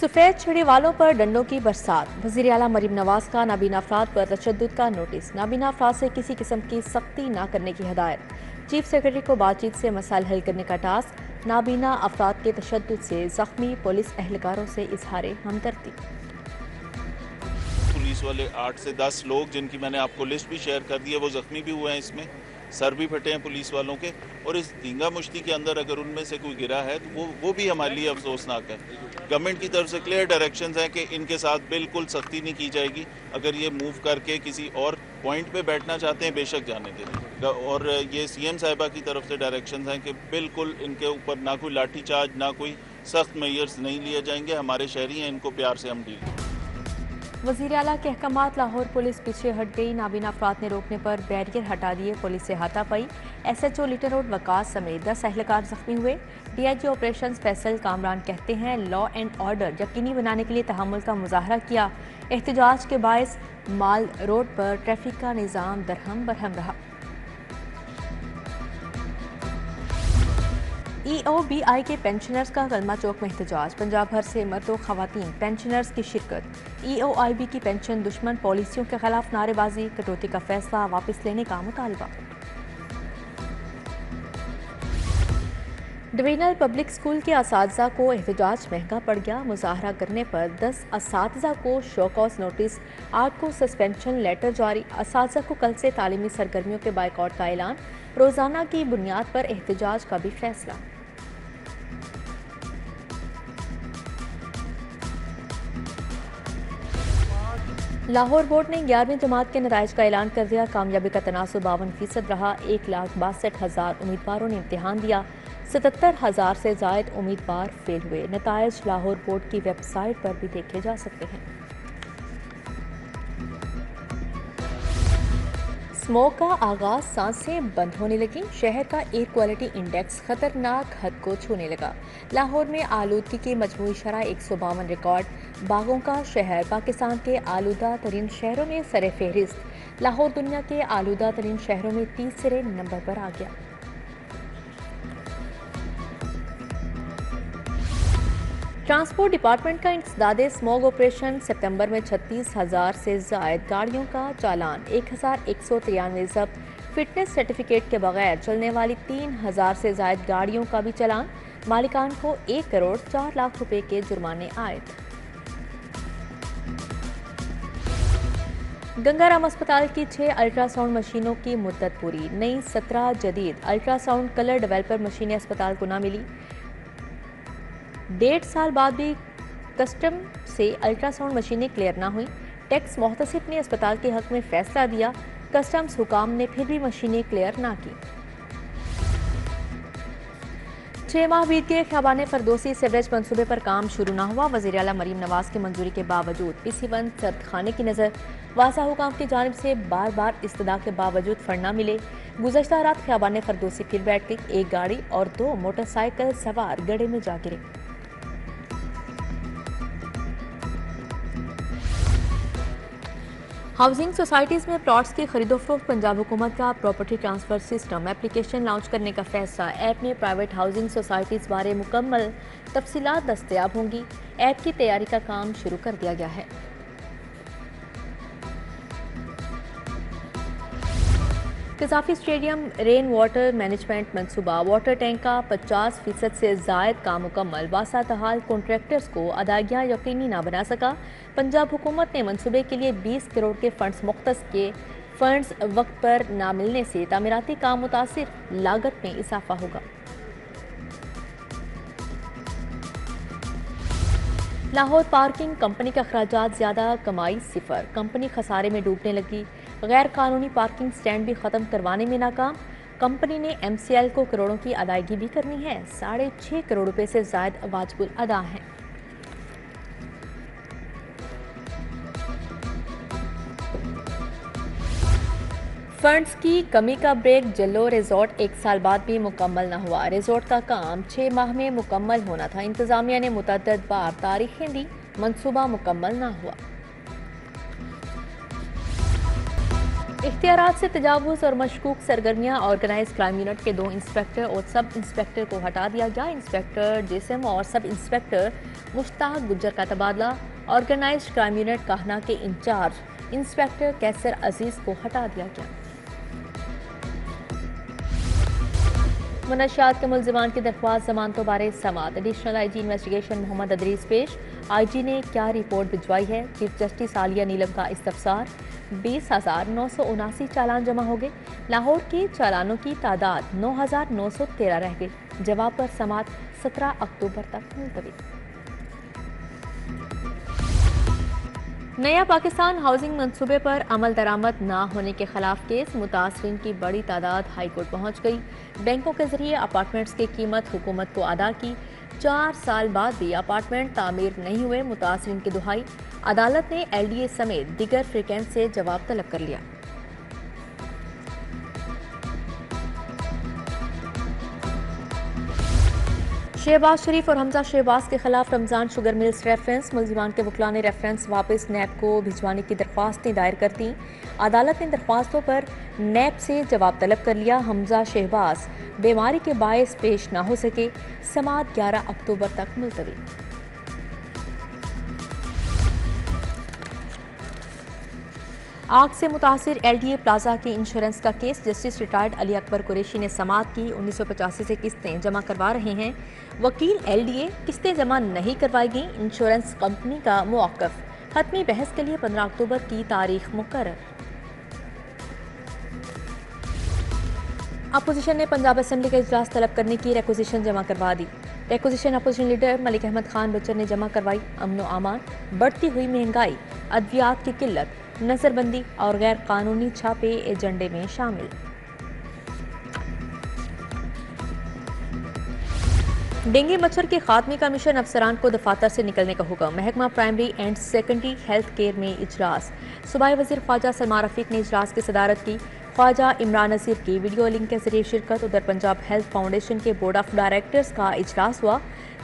सफेद छड़ी वालों पर डंडों की बरसात। वज़ीर आला मरीम नवाज का नाबीना अफराद पर तशद्दुद का नोटिस। नाबीना अफराद से किसी किस्म की सख्ती न करने की हिदायत। चीफ सेक्रेटरी को बातचीत से मसाइल हल करने का टास्क। नाबीना अफराद के तशद्दुद से जख्मी पुलिस एहलकारों से इजहार हमदर्दी। पुलिस वाले 8 से 10 लोग जिनकी मैंने आपको लिस्ट भी शेयर कर दी है, वो जख्मी भी हुए हैं, इसमें सर भी फटे हैं पुलिस वालों के। और इस धींगा मुश्ती के अंदर अगर उनमें से कोई गिरा है तो वो भी हमारे लिए अफसोसनाक है। गवर्नमेंट की तरफ से क्लियर डायरेक्शंस हैं कि इनके साथ बिल्कुल सख्ती नहीं की जाएगी। अगर ये मूव करके किसी और पॉइंट पे बैठना चाहते हैं, बेशक जाने दें। और ये सीएम साहिबा की तरफ से डायरेक्शंस हैं कि बिल्कुल इनके ऊपर ना कोई लाठीचार्ज, ना कोई सख्त मेजर्स नहीं लिए जाएंगे। हमारे शहरी हैं, इनको प्यार से हम डील करेंगे। वज़ीर आला के अहकामात। लाहौर पुलिस पीछे हट गई। नाबीना अफराद ने रोकने पर बैरियर हटा दिए, पुलिस से हाथापाई। SHO लिटिल रोड वकास समेत 10 एहलकार जख्मी हुए। DIG ऑपरेशन फैसल कामरान कहते हैं लॉ एंड ऑर्डर यकीनी बनाने के लिए तहम्मुल का मुजाहरा किया। एहतजाज के बायस माल रोड पर ट्रैफिक का निज़ाम दरहम बरहम रहा। EOBI के पेंशनर्स का गलमा चौक में एहतजाज। पंजाब भर से मर्दों खवातीन पेंशनर्स की शिरकत। EOIB की पेंशन दुश्मन पॉलिसियों के खिलाफ नारेबाजी। कटौती का फैसला वापस लेने का मुतालबा। डिवीजनल पब्लिक स्कूल के असातिज़ा को एहतजाज महंगा पड़ गया। मुजाहरा करने पर 10 असातिज़ा को शोकॉज नोटिस, 8 को सस्पेंशन लेटर जारी। असातिज़ा को कल से तालीमी सरगर्मियों के बाइकआउट का ऐलान। रोज़ाना की बुनियाद पर एहतजाज का भी फैसला। लाहौर बोर्ड ने 11वीं जमात के नताइज का ऐलान कर दिया। कामयाबी का तनासुब 52% रहा। 1,62,000 उम्मीदवारों ने इम्तिहान दिया। 77,000 से जायद उम्मीदवार फेल हुए। नताइज लाहौर बोर्ड की वेबसाइट पर भी देखे जा सकते हैं। स्मोक का आगाज, सांसें बंद होने लगी। शहर का एयर क्वालिटी इंडेक्स खतरनाक हद को छूने लगा। लाहौर में आलूदगी की मजमूई शरह 152 रिकॉर्ड। बागों का शहर पाकिस्तान के आलूदा तरीन शहरों में सरे फहरिस्त। लाहौर दुनिया के आलूदा तरीन शहरों में तीसरे नंबर पर आ गया। ट्रांसपोर्ट डिपार्टमेंट का इंसदादे स्मॉग ऑपरेशन। सितंबर में 36,000 से जायद गाड़ियों का चालान। 1,193 जब्त। फिटनेस सर्टिफिकेट के बगैर चलने वाली 3,000 से जायद गाड़ियों का भी चालान। मालिकान को 1 करोड़ 4 लाख रुपए के जुर्माने आयद। गंगाराम अस्पताल की 6 अल्ट्रासाउंड मशीनों की मुद्दत पूरी। नई 17 जदीद अल्ट्रासाउंड कलर डेवलपर मशीनें अस्पताल को न मिली। 1.5 साल बाद भी कस्टम से अल्ट्रासाउंड मशीनें क्लियर ना हुई। टैक्स मोहतसिब ने अस्पताल के हक में फैसला दिया। कस्टम्स हुकाम ने फिर भी मशीनें क्लियर ना की। 6 माह बीत गए, ख्याबान फरदोसी सीवरेज मंसूबे पर काम शुरू ना हुआ। वज़ीर आला मरीम नवाज की मंजूरी के बावजूद PC1 सर्द खाने की नज़र। वासा हुकाम की जानिब से बार बार इस्तदा के बावजूद फंड ना मिले। गुज़श्ता रात ख्याबान फरदोसी फिर बैठ गई। एक गाड़ी और 2 मोटरसाइकिल सवार गड्ढे में जा गिरे। हाउसिंग सोसाइटीज़ में प्लॉट्स की खरीदोफरोख्त। पंजाब हुकूमत का property transfer system application launch करने का फैसला। ऐप में प्राइवेट हाउसिंग सोसाइटीज़ बारे मुकम्मल तफसीलात दस्तयाब होंगी। ऐप की तैयारी का काम शुरू कर दिया गया है। कज़ाफ़ी स्टेडियम रेन वाटर मैनेजमेंट मंसूबा। वाटर टैंक का 50% से ज़ायद काम मुकम्मल। वासातहाल कॉन्ट्रैक्टर्स को अदायगियाँ यकीनी ना बना सका। पंजाब हुकूमत ने मंसूबे के लिए 20 करोड़ के फंड्स मुख्तस किए। फंड्स वक्त पर ना मिलने से तामीराती काम मुतासिर, लागत में इजाफा होगा। लाहौर पार्किंग कंपनी का अखराजात ज़्यादा, कमाई सिफर। कंपनी खसारे में डूबने लगी। गैर कानूनी पार्किंग स्टैंड भी ख़त्म करवाने में नाकाम। कंपनी ने MCL को करोड़ों की अदायगी भी करनी है। 6.5 करोड़ रुपए से ज़ायद वाजिबुल अदा हैं। फंड्स की कमी का ब्रेक। जल्लो रिजॉर्ट 1 साल बाद भी मुकम्मल न हुआ। रिजॉर्ट का काम 6 माह में मुकम्मल होना था। इंतजामिया ने मुतअद्दिद बार तारीखें दी, मंसूबा मुकम्मल न हुआ। इख्तियारात से तजावुज़ और मशकूक सरगर्मियाँ ऑर्गेनाइज क्राइम यूनिट के 2 इंस्पेक्टर और सब इंस्पेक्टर को हटा दिया गया। इंस्पेक्टर जिसम और सब इंस्पेक्टर मुश्ताक गुज्जर का तबादला। ऑर्गेनाइज क्राइम यूनिट काहना के इंचार्ज इंस्पेक्टर कैसर अजीज को हटा दिया गया। मनशियात के मुलजिमान की दरख्वास्त जमानतों बारे समात। Additional IG investigation Mohammad Idrees पेश। IG ने क्या रिपोर्ट भिजवाई है? चीफ जस्टिस आलिया नीलम का इस्तफसार। 20,979 चालान जमा हो गए। लाहौर के चालानों की तादाद 9,913 रह गई। जवाब पर समात 17 अक्टूबर तक मुलतवी। नया पाकिस्तान हाउसिंग मंसूबे पर अमल दरामद ना होने के खिलाफ केस। मुतासरीन की बड़ी तादाद हाई कोर्ट पहुंच गई। बैंकों के जरिए अपार्टमेंट्स की कीमत हुकूमत को अदा की। 4 साल बाद भी अपार्टमेंट तामीर नहीं हुए। मुतासरीन की दुहाई। अदालत ने LDA समेत दिगर फ्रीकेंस से जवाब तलब कर लिया। शहबाज शरीफ और हमजा शहबाज के खिलाफ रमजान शुगर मिल्स रेफरेंस। मुलजिमान के वकला ने रेफरेंस वापस नैब को भिजवाने की दरख्वास्तें दायर कर दी। अदालत ने दरख्वास्तों पर नैब से जवाब तलब कर लिया। हमजा शहबाज बीमारी के बायस पेश ना हो सके। समात 11 अक्टूबर तक मुलतवी। आग से मुतासिर LDA प्लाजा के इंश्योरेंस का case. Justice retired Ali Akbar Qureshi ने समात की। 1985 से किस्तें जमा करवा रहे हैं वकील LDA। किस्तें जमा नहीं करवाई गई। इंश्योरेंस कंपनी का मौक़िफ़। हतमी बहस के लिए 15 अक्टूबर की तारीख मुकर्रर। अपोजिशन ने पंजाब असेंबली का इजलास तलब करने की रिक्वेजिशन जमा करवा दी। Requisition opposition leader Malik Ahmad Khan Bachar ने जमा करवाई। अमन व अमान, बढ़ती हुई महंगाई, अद्वियात की किल्लत, नजरबंदी और गैर कानूनी छापे एजेंडे में शामिल। डेंगू मच्छर के खात्मे का मिशन। अफसरान को दफातर से निकलने का हुक्म। महकमा primary and secondary health care में इजलास। सूबाई वजीर ख्वाजा सलमान रफीक ने इजलास की सदारत की। ख्वाजा इमरान नज़ीर की वीडियो लिंक के जरिए शिरकत। उधर पंजाब हेल्थ फाउंडेशन के बोर्ड ऑफ डायरेक्टर्स का इजलास हुआ।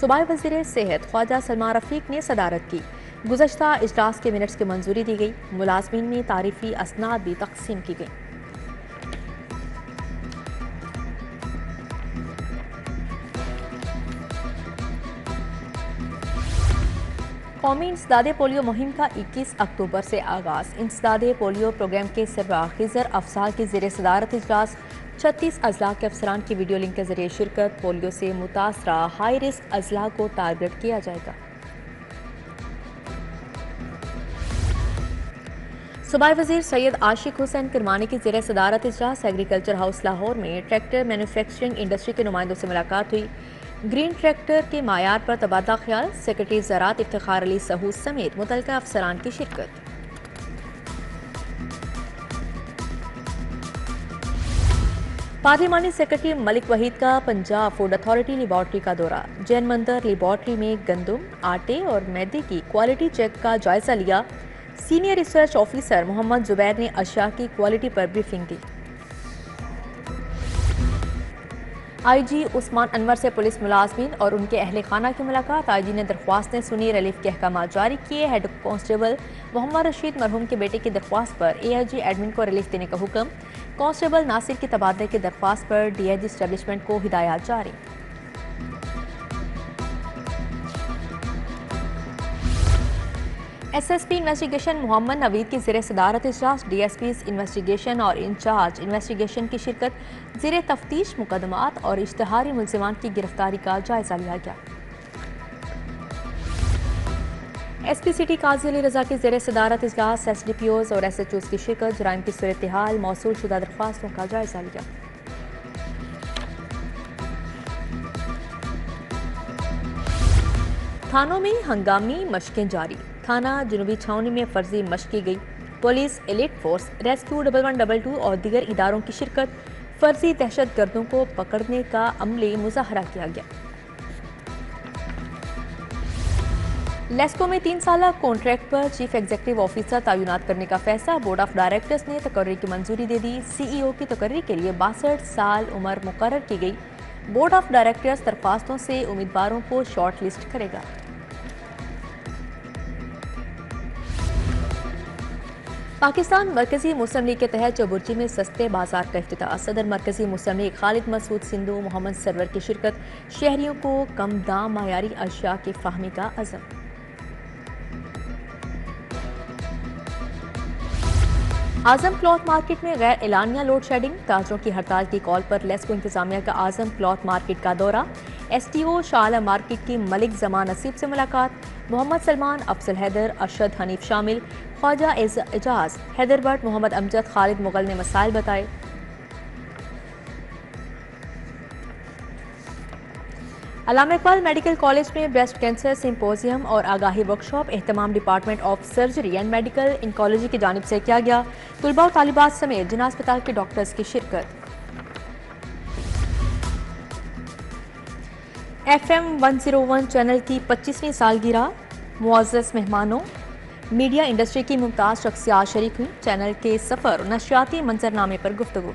सूबाई वजीर सेहत ख्वाजा सलमान रफीक ने सदारत की। गुज़श्ता इजलास के मिनट्स की मंजूरी दी गई। मुलाजमीन में तारीफी असनाद भी तकसीम की गई। कौमी इंसदादे पोलियो मुहिम का 21 अक्टूबर से आगाज। इंसदादे पोलियो प्रोग्राम के सरबराह खिजर अफसाल की ज़ेर सदारत इजलास। 36 अजला के अफसरान की वीडियो लिंक के जरिए शिरकत। पोलियो से मुतासरा हाई रिस्क अजला को टारगेट किया जाएगा। सूबाई वजीर सैयद आशिक हुसैन किरमानी की ज़ेर सदारत इजलास। एग्रीकल्चर हाउस लाहौर में ट्रैक्टर मैन्युफैक्चरिंग इंडस्ट्री के नुमाइंदों से मुलाकात हुई। ग्रीन ट्रैक्टर के मायार पर तबादला ख्याल। सेक्रेटरी ज़राअत इफ्तिखार अली सहूद समेत मुतल्लिका अफसरान की शिरकत। पार्लिमानी सेक्रेटरी मलिक वहीद का पंजाब फूड अथॉरिटी लेबॉर्ट्री का दौरा। जैन मंदिर लेबॉर्ट्री में गंदम, आटे और मैदे की क्वालिटी चेक का जायजा लिया। Senior research officer Mohammad Zubair ने अशिया की क्वालिटी पर ब्रीफिंग दी। IG उस्मान अनवर से पुलिस मुलाजमीन और उनके अहले खाना की मुलाकात। IG ने दरख्वास्तें सुनी, रिलीफ के अहकाम जारी किए। हेड कांस्टेबल मोहम्मद रशीद मरहूम के बेटे की दरख्वास्त पर AIG एडमिन को रिलीफ देने का हुक्म। कांस्टेबल नासिर की तबादले की दरख्वास्त पर DIG एस्टेब्लिशमेंट को हिदायत जारी। SSP इन्वेस्टिगेशन मोहम्मद नवीद की ज़ेर सदारत इजलास। DSPs इन्वेस्टिगेशन और इंचार्ज इन्वेस्टिगेशन की शिरकत। ज़ेर तफ्तीश मुकदमात और इश्तहारी मुलजिमान की गिरफ्तारी का जायजा लिया गया। SP सिटी काजी अली रजा की ज़ेर सदारत इजलास। SDPOs और SHOs की शिरकत। जराइम की सूरत हाल, मौसूल शुदा दरख्वास्तों का जायजा लिया। थानों में हंगामी मशकें जारी। थाना जनूबी छावनी में फर्जी मशक की गई। पुलिस, एलिट फोर्स, रेस्क्यू 1122 और दीगर इदारों की शिरकत। फर्जी दहशत गर्दों को पकड़ने का अमली मुजाहरा किया गया। लेस्को में 3 साल कॉन्ट्रैक्ट पर चीफ एग्जीक्यूटिव ऑफिसर तैनात करने का फैसला। बोर्ड ऑफ डायरेक्टर्स ने तकर्री की मंजूरी दे दी। CEO की तकर्री के लिए 62 साल उम्र मुकर्रर की गई। बोर्ड ऑफ डायरेक्टर्स दरख्वास्तों से उम्मीदवारों को शॉर्ट लिस्ट करेगा। पाकिस्तान मरकजी मुस्लिम लीग के तहत चौबुर्जी में सस्ते बाजार का इफ्तिताह। सदर मरकजी मुस्लिम लीग खालिद मसूद सिंधु मोहम्मद सरवर की शिरकत। शहरियों को कम दाम मायारी अशिया की फाहमी का अज़म। आजम क्लॉथ मार्केट में गैर एलानिया लोड शेडिंग। ताजरों की हड़ताल की कॉल पर लेस्को इंतजामिया का आजम क्लॉथ मार्केट का दौरा। STO शाला मार्केट की मलिक जमान नसीब से मुलाकात। मोहम्मद सलमान, अफजल हैदर, अरशद हनीफ शामिल। ख्वाजा एजाज, हैदर भट्ट, मोहम्मद अमजद, खालिद मुगल ने मसाइल बताए। अल्लामा इकबाल मेडिकल कॉलेज में ब्रेस्ट कैंसर सिंपोजियम और आगाही वर्कशॉप एहतमाम department of surgery and medical oncology की जानिब से किया गया। तलबा और तालिबात समेत जिना अस्पताल के डॉक्टर्स की शिरकत। FM 101 चैनल की 25वीं सालगिरह। मुअज़्ज़ज़ मेहमानों, मीडिया इंडस्ट्री की मुमताज़ शख्सियात शरीक हुई। चैनल के सफ़र और नशियाती मंजरनामे पर गुफ्तगू।